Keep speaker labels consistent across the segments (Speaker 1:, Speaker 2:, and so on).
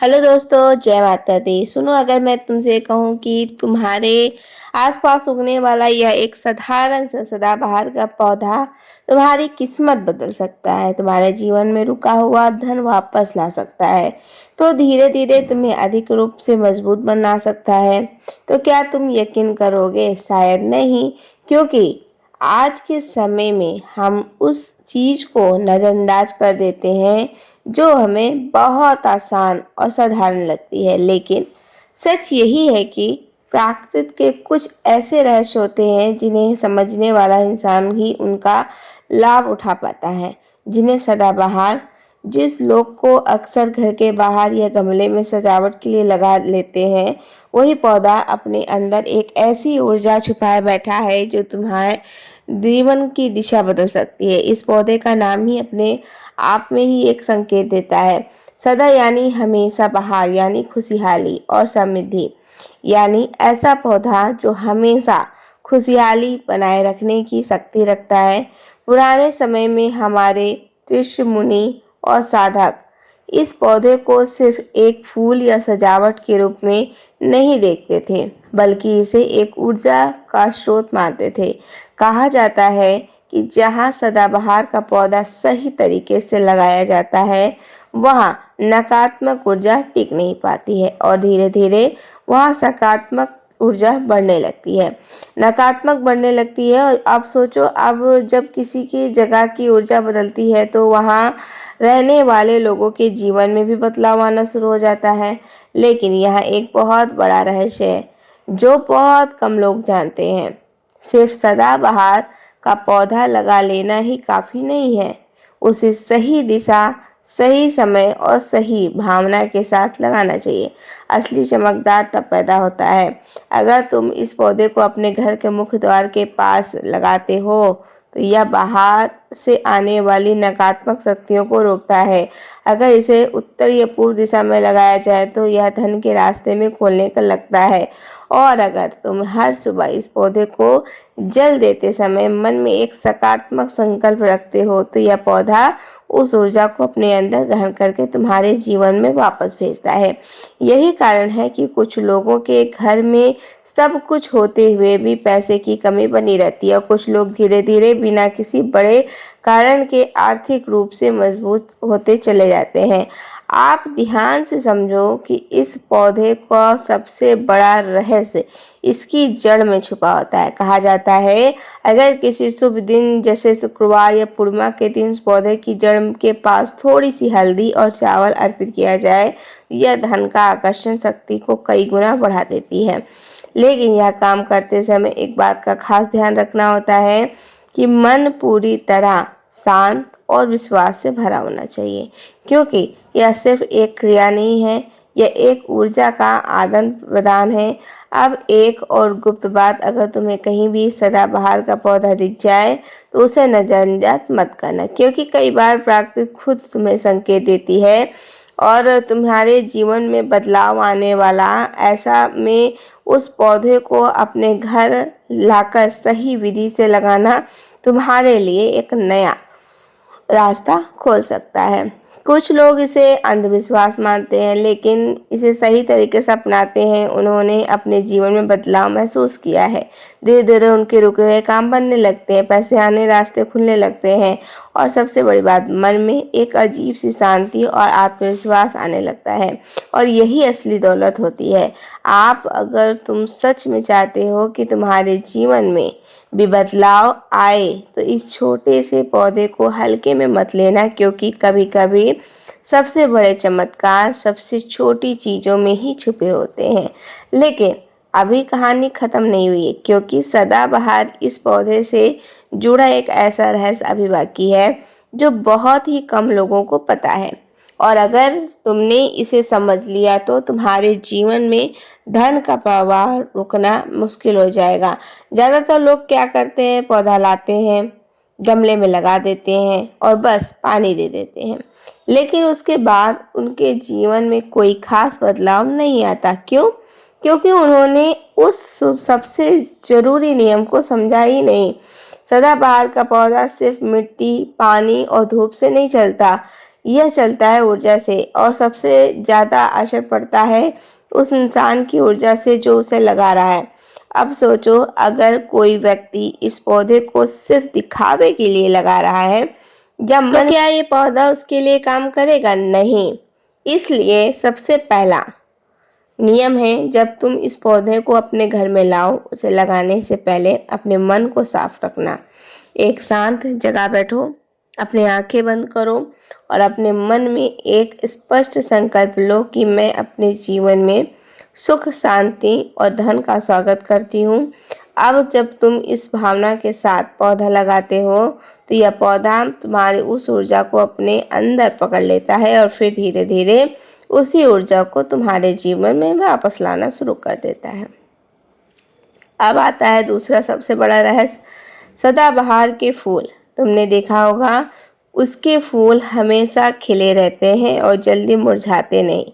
Speaker 1: Hello दोस्तों, जय माता दी। सुनो, अगर मैं तुमसे कहूँ कि तुम्हारे आसपास उगने वाला यह एक साधारण सा सदाबहार का पौधा तुम्हारी किस्मत बदल सकता है, तुम्हारे जीवन में रुका हुआ धन वापस ला सकता है, तो धीरे धीरे तुम्हें अधिक रूप से मजबूत बना सकता है, तो क्या तुम यकीन करोगे? शायद नहीं, क्योंकि आज के समय में हम उस चीज को नजरअंदाज कर देते हैं जो हमें बहुत आसान और साधारण लगती है। लेकिन सच यही है कि प्रकृति के कुछ ऐसे रहस्य होते हैं जिन्हें समझने वाला इंसान ही उनका लाभ उठा पाता है। जिन्हें सदाबहार जिस लोग को अक्सर घर के बाहर या गमले में सजावट के लिए लगा लेते हैं, वही पौधा अपने अंदर एक ऐसी ऊर्जा छुपाए बैठा है जो तुम्हारे जीवन की दिशा बदल सकती है। इस पौधे का नाम ही अपने आप में ही एक संकेत देता है। सदा यानी हमेशा, बहार यानी खुशहाली और समृद्धि, यानी ऐसा पौधा जो हमेशा खुशहाली बनाए रखने की शक्ति रखता है। पुराने समय में हमारे ऋषि मुनि और साधक इस पौधे को सिर्फ एक फूल या सजावट के रूप में नहीं देखते थे, बल्कि इसे एक ऊर्जा का स्रोत मानते थे। कहा जाता है कि जहाँ सदाबहार का पौधा सही तरीके से लगाया जाता है, वहाँ नकारात्मक ऊर्जा टिक नहीं पाती है और धीरे धीरे वहाँ सकारात्मक ऊर्जा बढ़ने लगती है, नकारात्मक बढ़ने लगती है। और आप सोचो, अब जब किसी की जगह की ऊर्जा बदलती है तो वहाँ रहने वाले लोगों के जीवन में भी बदलाव आना शुरू हो जाता है। लेकिन यहाँ एक बहुत बड़ा रहस्य है जो बहुत कम लोग जानते हैं। सिर्फ सदाबहार का पौधा लगा लेना ही काफ़ी नहीं है, उसे सही दिशा, सही समय और सही भावना के साथ लगाना चाहिए। असली चमकदार तब पैदा होता है अगर तुम इस पौधे को अपने घर के मुख्य द्वार के पास लगाते हो, तो यह बाहर से आने वाली नकारात्मक शक्तियों को रोकता है। अगर इसे उत्तर या पूर्व दिशा में लगाया जाए तो यह धन के रास्ते में खोलने का लगता है। और अगर तुम हर सुबह इस पौधे को जल देते समय मन में एक सकारात्मक संकल्प रखते हो, तो यह पौधा उस ऊर्जा को अपने अंदर ग्रहण करके तुम्हारे जीवन में वापस भेजता है। यही कारण है कि कुछ लोगों के घर में सब कुछ होते हुए भी पैसे की कमी बनी रहती है और कुछ लोग धीरे धीरे बिना किसी बड़े कारण के आर्थिक रूप से मजबूत होते चले जाते हैं। आप ध्यान से समझो कि इस पौधे का सबसे बड़ा रहस्य इसकी जड़ में छुपा होता है। कहा जाता है अगर किसी शुभ दिन जैसे शुक्रवार या पूर्णिमा के दिन इस पौधे की जड़ के पास थोड़ी सी हल्दी और चावल अर्पित किया जाए, यह धन का आकर्षण शक्ति को कई गुना बढ़ा देती है। लेकिन यह काम करते समय एक बात का खास ध्यान रखना होता है कि मन पूरी तरह शांत और विश्वास से भरा होना चाहिए, क्योंकि यह सिर्फ एक क्रिया नहीं है, यह एक ऊर्जा का आदान प्रदान है। अब एक और गुप्त बात, अगर तुम्हें कहीं भी सदाबहार का पौधा दिख जाए तो उसे नजरअंदाज मत करना, क्योंकि कई बार प्रकृति खुद तुम्हें संकेत देती है और तुम्हारे जीवन में बदलाव आने वाला। ऐसा में उस पौधे को अपने घर लाकर सही विधि से लगाना तुम्हारे लिए एक नया रास्ता खोल सकता है। कुछ लोग इसे अंधविश्वास मानते हैं, लेकिन इसे सही तरीके से अपनाते हैं। उन्होंने अपने जीवन में बदलाव महसूस किया है। धीरे धीरे उनके रुके हुए काम बनने लगते हैं, पैसे आने रास्ते खुलने लगते हैं और सबसे बड़ी बात, मन में एक अजीब सी शांति और आत्मविश्वास आने लगता है। और यही असली दौलत होती है। अगर तुम सच में चाहते हो कि तुम्हारे जीवन में भी बदलाव आए, तो इस छोटे से पौधे को हल्के में मत लेना, क्योंकि कभी कभी सबसे बड़े चमत्कार सबसे छोटी चीज़ों में ही छुपे होते हैं। लेकिन अभी कहानी ख़त्म नहीं हुई है, क्योंकि सदाबहार इस पौधे से जुड़ा एक ऐसा रहस्य अभी बाकी है जो बहुत ही कम लोगों को पता है। और अगर तुमने इसे समझ लिया तो तुम्हारे जीवन में धन का प्रवाह रुकना मुश्किल हो जाएगा। ज़्यादातर लोग क्या करते हैं, पौधा लाते हैं, गमले में लगा देते हैं और बस पानी दे देते हैं, लेकिन उसके बाद उनके जीवन में कोई खास बदलाव नहीं आता। क्यों? क्योंकि उन्होंने उस सबसे ज़रूरी नियम को समझा ही नहीं। सदाबहार का पौधा सिर्फ मिट्टी, पानी और धूप से नहीं चलता, यह चलता है ऊर्जा से और सबसे ज़्यादा असर पड़ता है उस इंसान की ऊर्जा से जो उसे लगा रहा है। अब सोचो, अगर कोई व्यक्ति इस पौधे को सिर्फ दिखावे के लिए लगा रहा है या तो क्या ये पौधा उसके लिए काम करेगा? नहीं। इसलिए सबसे पहला नियम है, जब तुम इस पौधे को अपने घर में लाओ, उसे लगाने से पहले अपने मन को साफ रखना। एक शांत जगह बैठो, अपनी आंखें बंद करो और अपने मन में एक स्पष्ट संकल्प लो कि मैं अपने जीवन में सुख, शांति और धन का स्वागत करती हूँ। अब जब तुम इस भावना के साथ पौधा लगाते हो तो यह पौधा तुम्हारी उस ऊर्जा को अपने अंदर पकड़ लेता है और फिर धीरे धीरे उसी ऊर्जा को तुम्हारे जीवन में वापस लाना शुरू कर देता है। अब आता है दूसरा सबसे बड़ा रहस्य, सदाबहार के फूल। तुमने देखा होगा, उसके फूल हमेशा खिले रहते हैं और जल्दी मुरझाते नहीं।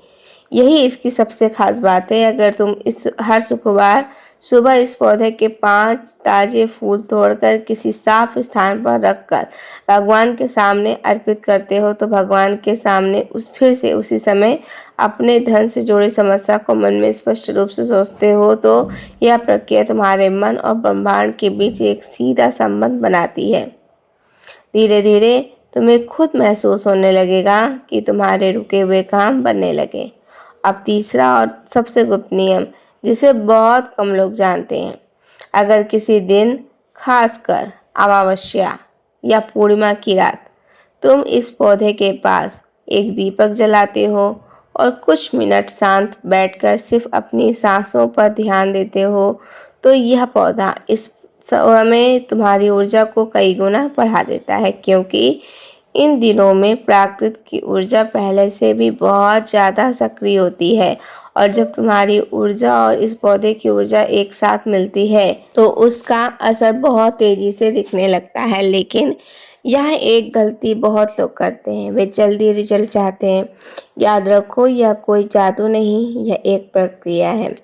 Speaker 1: यही इसकी सबसे खास बात है। अगर तुम हर शुक्रवार सुबह इस पौधे के 5 ताजे फूल तोड़कर किसी साफ स्थान पर रखकर भगवान के सामने अर्पित करते हो तो भगवान के सामने फिर से उसी समय अपने धन से जुड़ी समस्या को मन में स्पष्ट रूप से सोचते हो तो यह प्रक्रिया तुम्हारे मन और ब्रह्मांड के बीच एक सीधा संबंध बनाती है। धीरे धीरे तुम्हें खुद महसूस होने लगेगा कि तुम्हारे रुके हुए काम बनने लगे। अब तीसरा और सबसे गुप्त नियम, जिसे बहुत कम लोग जानते हैं। अगर किसी दिन, खासकर अमावस्या या पूर्णिमा की रात, तुम इस पौधे के पास एक दीपक जलाते हो और कुछ मिनट शांत बैठकर सिर्फ अपनी सांसों पर ध्यान देते हो तो यह पौधा इस समय तुम्हारी ऊर्जा को कई गुना बढ़ा देता है, क्योंकि इन दिनों में प्रकृति की ऊर्जा पहले से भी बहुत ज़्यादा सक्रिय होती है और जब तुम्हारी ऊर्जा और इस पौधे की ऊर्जा एक साथ मिलती है तो उसका असर बहुत तेज़ी से दिखने लगता है। लेकिन यह एक गलती बहुत लोग करते हैं, वे जल्दी रिजल्ट चाहते हैं। याद रखो, यह कोई जादू नहीं, यह एक प्रक्रिया है।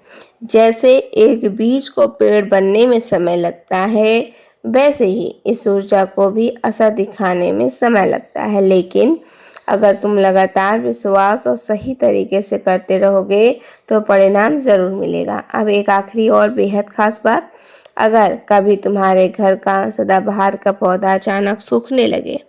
Speaker 1: जैसे एक बीज को पेड़ बनने में समय लगता है, वैसे ही इस ऊर्जा को भी असर दिखाने में समय लगता है। लेकिन अगर तुम लगातार विश्वास और सही तरीके से करते रहोगे तो परिणाम ज़रूर मिलेगा। अब एक आखिरी और बेहद खास बात, अगर कभी तुम्हारे घर का सदाबहार का पौधा अचानक सूखने लगे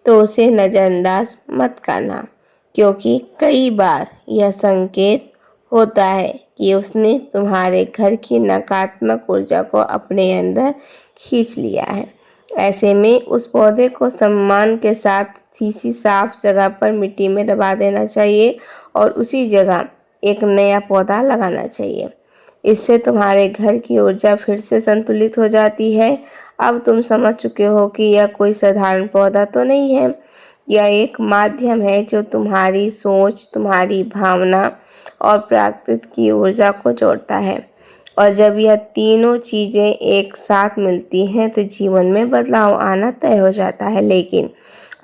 Speaker 1: तो उसे नज़रअंदाज मत करना, क्योंकि कई बार यह संकेत होता है कि उसने तुम्हारे घर की नकारात्मक ऊर्जा को अपने अंदर खींच लिया है। ऐसे में उस पौधे को सम्मान के साथ किसी साफ जगह पर मिट्टी में दबा देना चाहिए और उसी जगह एक नया पौधा लगाना चाहिए। इससे तुम्हारे घर की ऊर्जा फिर से संतुलित हो जाती है। अब तुम समझ चुके हो कि यह कोई साधारण पौधा तो नहीं है, यह एक माध्यम है जो तुम्हारी सोच, तुम्हारी भावना और प्रकृति की ऊर्जा को जोड़ता है। और जब यह तीनों चीज़ें एक साथ मिलती हैं तो जीवन में बदलाव आना तय हो जाता है। लेकिन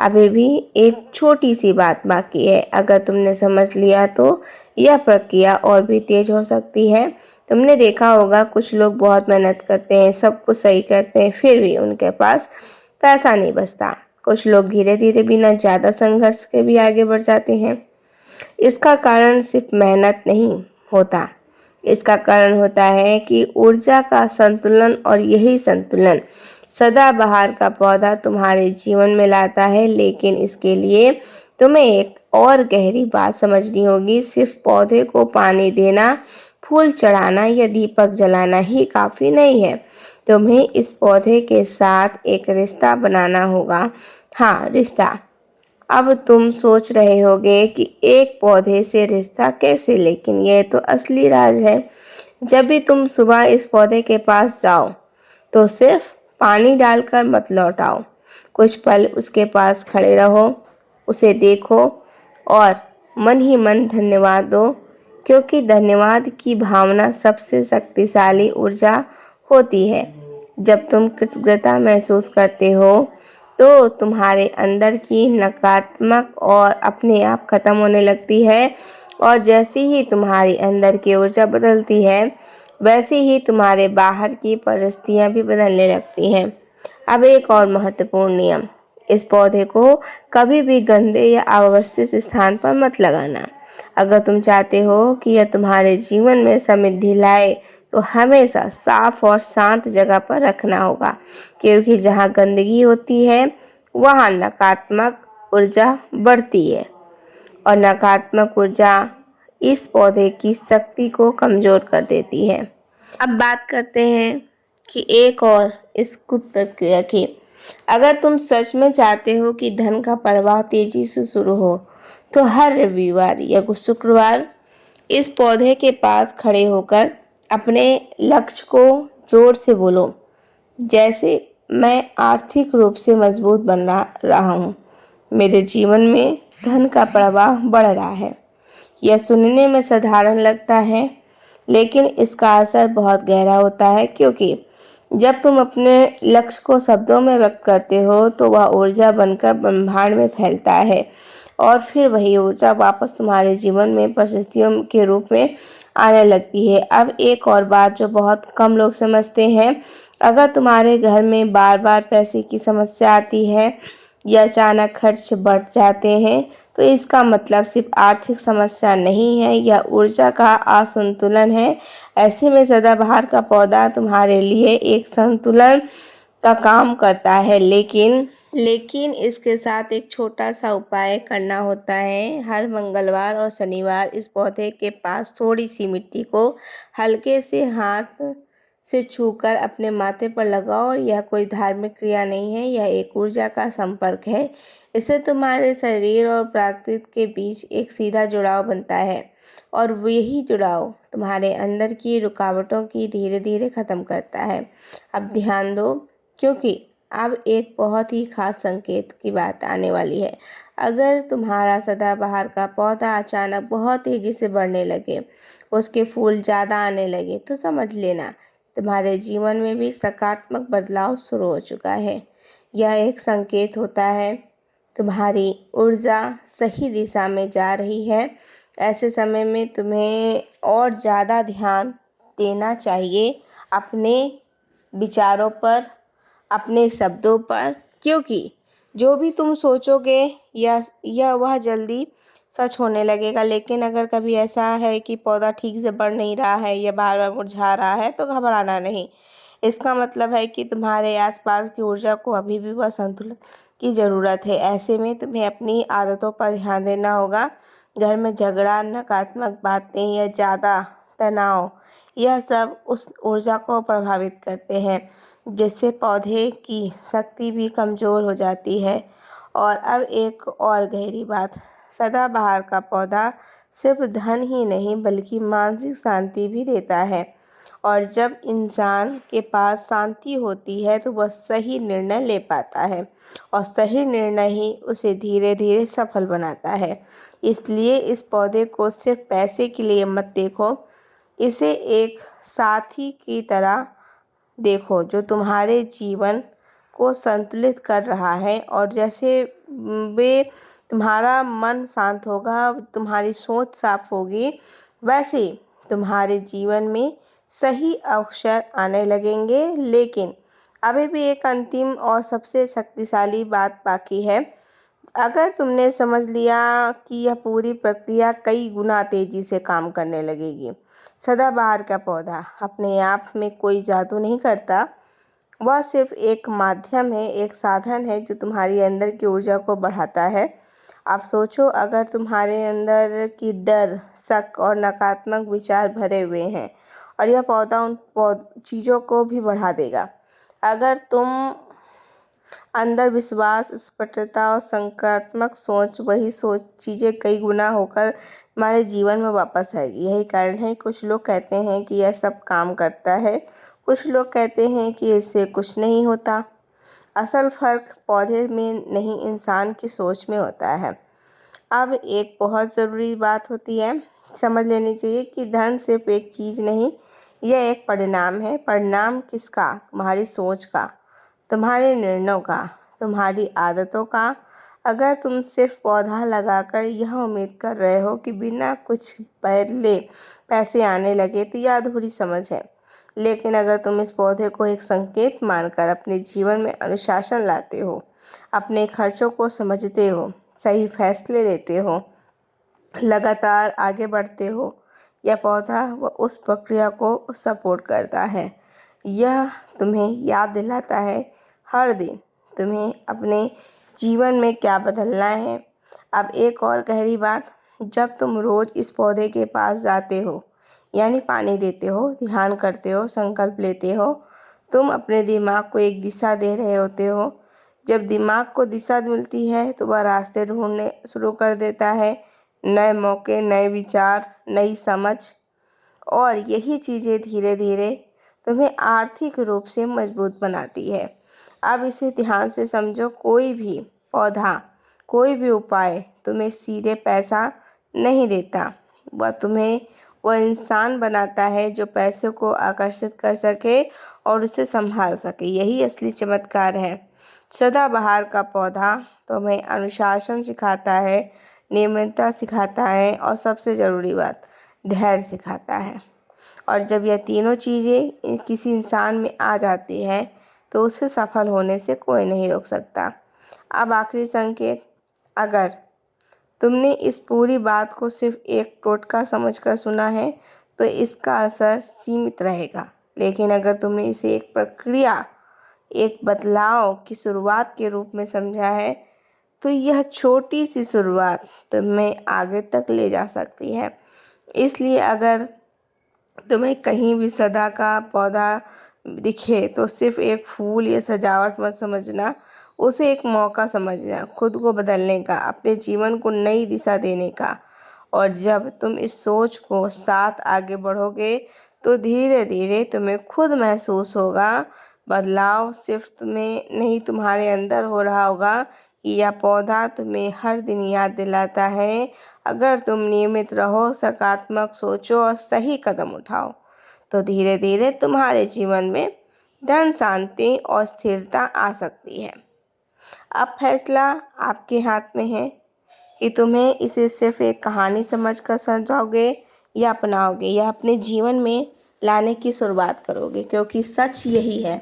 Speaker 1: अभी भी एक छोटी सी बात बाकी है, अगर तुमने समझ लिया तो यह प्रक्रिया और भी तेज हो सकती है। तुमने देखा होगा, कुछ लोग बहुत मेहनत करते हैं, सब कुछ सही करते हैं, फिर भी उनके पास पैसा नहीं बचता। कुछ लोग धीरे धीरे बिना ज़्यादा संघर्ष के भी आगे बढ़ जाते हैं। इसका कारण सिर्फ मेहनत नहीं होता, इसका कारण होता है कि ऊर्जा का संतुलन, और यही संतुलन सदाबहार का पौधा तुम्हारे जीवन में लाता है। लेकिन इसके लिए तुम्हें एक और गहरी बात समझनी होगी, सिर्फ पौधे को पानी देना, फूल चढ़ाना या दीपक जलाना ही काफ़ी नहीं है। तुम्हें इस पौधे के साथ एक रिश्ता बनाना होगा। हाँ, रिश्ता। अब तुम सोच रहे होगे कि एक पौधे से रिश्ता कैसे, लेकिन यह तो असली राज है। जब भी तुम सुबह इस पौधे के पास जाओ तो सिर्फ पानी डालकर मत लौट आओ। कुछ पल उसके पास खड़े रहो, उसे देखो और मन ही मन धन्यवाद दो, क्योंकि धन्यवाद की भावना सबसे शक्तिशाली ऊर्जा होती है। जब तुम कृतज्ञता महसूस करते हो तो तुम्हारे अंदर की नकारात्मक और अपने आप खत्म होने लगती है, और जैसे ही तुम्हारी अंदर की ऊर्जा बदलती है वैसे ही तुम्हारे बाहर की परिस्थितियां भी बदलने लगती हैं। अब एक और महत्वपूर्ण नियम, इस पौधे को कभी भी गंदे या अव्यवस्थित स्थान पर मत लगाना। अगर तुम चाहते हो कि यह तुम्हारे जीवन में समृद्धि लाए तो हमेशा साफ और शांत जगह पर रखना होगा, क्योंकि जहाँ गंदगी होती है वहाँ नकारात्मक ऊर्जा बढ़ती है और नकारात्मक ऊर्जा इस पौधे की शक्ति को कमजोर कर देती है। अब बात करते हैं कि एक और इस कुछ प्रक्रिया की। अगर तुम सच में चाहते हो कि धन का प्रवाह तेजी से शुरू हो तो हर रविवार या शुक्रवार इस पौधे के पास खड़े होकर अपने लक्ष्य को जोर से बोलो, जैसे मैं आर्थिक रूप से मजबूत बन रहा हूँ, मेरे जीवन में धन का प्रवाह बढ़ रहा है। यह सुनने में साधारण लगता है लेकिन इसका असर बहुत गहरा होता है, क्योंकि जब तुम अपने लक्ष्य को शब्दों में व्यक्त करते हो तो वह ऊर्जा बनकर ब्रह्मांड में फैलता है और फिर वही ऊर्जा वापस तुम्हारे जीवन में परिस्थितियों के रूप में आने लगती है। अब एक और बात जो बहुत कम लोग समझते हैं, अगर तुम्हारे घर में बार बार पैसे की समस्या आती है या अचानक खर्च बढ़ जाते हैं तो इसका मतलब सिर्फ आर्थिक समस्या नहीं है, यह ऊर्जा का असंतुलन है। ऐसे में सदाबहार का पौधा तुम्हारे लिए एक संतुलन का काम करता है, लेकिन इसके साथ एक छोटा सा उपाय करना होता है। हर मंगलवार और शनिवार इस पौधे के पास थोड़ी सी मिट्टी को हल्के से हाथ से छूकर अपने माथे पर लगाओ। और यह कोई धार्मिक क्रिया नहीं है, यह एक ऊर्जा का संपर्क है। इससे तुम्हारे शरीर और प्रकृति के बीच एक सीधा जुड़ाव बनता है और यही जुड़ाव तुम्हारे अंदर की रुकावटों की धीरे धीरे खत्म करता है। अब ध्यान दो, क्योंकि अब एक बहुत ही खास संकेत की बात आने वाली है। अगर तुम्हारा सदाबहार का पौधा अचानक बहुत तेजी से बढ़ने लगे, उसके फूल ज़्यादा आने लगे, तो समझ लेना तुम्हारे जीवन में भी सकारात्मक बदलाव शुरू हो चुका है। यह एक संकेत होता है तुम्हारी ऊर्जा सही दिशा में जा रही है। ऐसे समय में तुम्हें और ज़्यादा ध्यान देना चाहिए अपने विचारों पर, अपने शब्दों पर, क्योंकि जो भी तुम सोचोगे या वह जल्दी सच होने लगेगा। लेकिन अगर कभी ऐसा है कि पौधा ठीक से बढ़ नहीं रहा है या बार बार मुरझा रहा है तो घबराना नहीं। इसका मतलब है कि तुम्हारे आसपास की ऊर्जा को अभी भी वह संतुलन की ज़रूरत है। ऐसे में तुम्हें अपनी आदतों पर ध्यान देना होगा। घर में झगड़ा, नकारात्मक बातें या ज़्यादा तनाव, यह सब उस ऊर्जा को प्रभावित करते हैं, जिससे पौधे की शक्ति भी कमज़ोर हो जाती है। और अब एक और गहरी बात, सदाबहार का पौधा सिर्फ धन ही नहीं बल्कि मानसिक शांति भी देता है। और जब इंसान के पास शांति होती है तो वह सही निर्णय ले पाता है और सही निर्णय ही उसे धीरे धीरे सफल बनाता है। इसलिए इस पौधे को सिर्फ पैसे के लिए मत देखो, इसे एक साथी की तरह देखो जो तुम्हारे जीवन को संतुलित कर रहा है। और जैसे वे तुम्हारा मन शांत होगा, तुम्हारी सोच साफ होगी, वैसे तुम्हारे जीवन में सही अवसर आने लगेंगे। लेकिन अभी भी एक अंतिम और सबसे शक्तिशाली बात बाकी है। अगर तुमने समझ लिया कि यह पूरी प्रक्रिया कई गुना तेजी से काम करने लगेगी। सदाबहार का पौधा अपने आप में कोई जादू नहीं करता, वह सिर्फ एक माध्यम है, एक साधन है जो तुम्हारी अंदर की ऊर्जा को बढ़ाता है। आप सोचो, अगर तुम्हारे अंदर की डर, शक और नकारात्मक विचार भरे हुए हैं और यह पौधा उन चीज़ों को भी बढ़ा देगा। अगर तुम अंदर विश्वास, स्पष्टता और सकारात्मक सोच, वही सोच चीज़ें कई गुना होकर हमारे जीवन में वापस आएगी। यही कारण है कुछ लोग कहते हैं कि यह सब काम करता है, कुछ लोग कहते हैं कि इससे कुछ नहीं होता। असल फर्क पौधे में नहीं, इंसान की सोच में होता है। अब एक बहुत ज़रूरी बात होती है, समझ लेनी चाहिए कि धन सिर्फ एक चीज़ नहीं, यह एक परिणाम है। परिणाम किसका? तुम्हारी सोच का, तुम्हारे निर्णयों का, तुम्हारी आदतों का। अगर तुम सिर्फ पौधा लगाकर यह उम्मीद कर रहे हो कि बिना कुछ बदले पैसे आने लगे तो यह अधूरी समझ है। लेकिन अगर तुम इस पौधे को एक संकेत मानकर अपने जीवन में अनुशासन लाते हो अपने खर्चों को समझते हो, सही फैसले लेते हो, लगातार आगे बढ़ते हो। यह पौधा वो उस प्रक्रिया को सपोर्ट करता है। यह तुम्हें याद दिलाता है हर दिन तुम्हें अपने जीवन में क्या बदलना है। अब एक और गहरी बात, जब तुम रोज़ इस पौधे के पास जाते हो, यानी पानी देते हो, ध्यान करते हो, संकल्प लेते हो, तुम अपने दिमाग को एक दिशा दे रहे होते हो। जब दिमाग को दिशा मिलती है तो वह रास्ते ढूंढने शुरू कर देता है, नए मौके, नए विचार, नई समझ। और यही चीज़ें धीरे धीरे तुम्हें आर्थिक रूप से मजबूत बनाती है। अब इसे ध्यान से समझो, कोई भी पौधा, कोई भी उपाय तुम्हें सीधे पैसा नहीं देता। वह तुम्हें वह इंसान बनाता है जो पैसे को आकर्षित कर सके और उसे संभाल सके। यही असली चमत्कार है। सदाबहार का पौधा तुम्हें अनुशासन सिखाता है, नियमितता सिखाता है और सबसे ज़रूरी बात, धैर्य सिखाता है। और जब यह तीनों चीज़ें किसी इंसान में आ जाती हैं तो उसे सफल होने से कोई नहीं रोक सकता। अब आखिरी संकेत, अगर तुमने इस पूरी बात को सिर्फ एक टोटका समझकर सुना है तो इसका असर सीमित रहेगा, लेकिन अगर तुमने इसे एक प्रक्रिया, एक बदलाव की शुरुआत के रूप में समझा है तो यह छोटी सी शुरुआत तुम्हें आगे तक ले जा सकती है। इसलिए अगर तुम्हें कहीं भी सदा का पौधा दिखे तो सिर्फ एक फूल या सजावट मत समझना, उसे एक मौका समझना, खुद को बदलने का, अपने जीवन को नई दिशा देने का। और जब तुम इस सोच को साथ आगे बढ़ोगे तो धीरे धीरे तुम्हें खुद महसूस होगा, बदलाव सिर्फ तुम्हें नहीं, तुम्हारे अंदर हो रहा होगा कि यह पौधा तुम्हें हर दिन याद दिलाता है, अगर तुम नियमित रहो, सकारात्मक सोचो और सही कदम उठाओ तो धीरे धीरे तुम्हारे जीवन में धन, शांति और स्थिरता आ सकती है। अब फैसला आपके हाथ में है कि तुम्हें इसे सिर्फ एक कहानी समझकर समझोगे या अपनाओगे या अपने जीवन में लाने की शुरुआत करोगे, क्योंकि सच यही है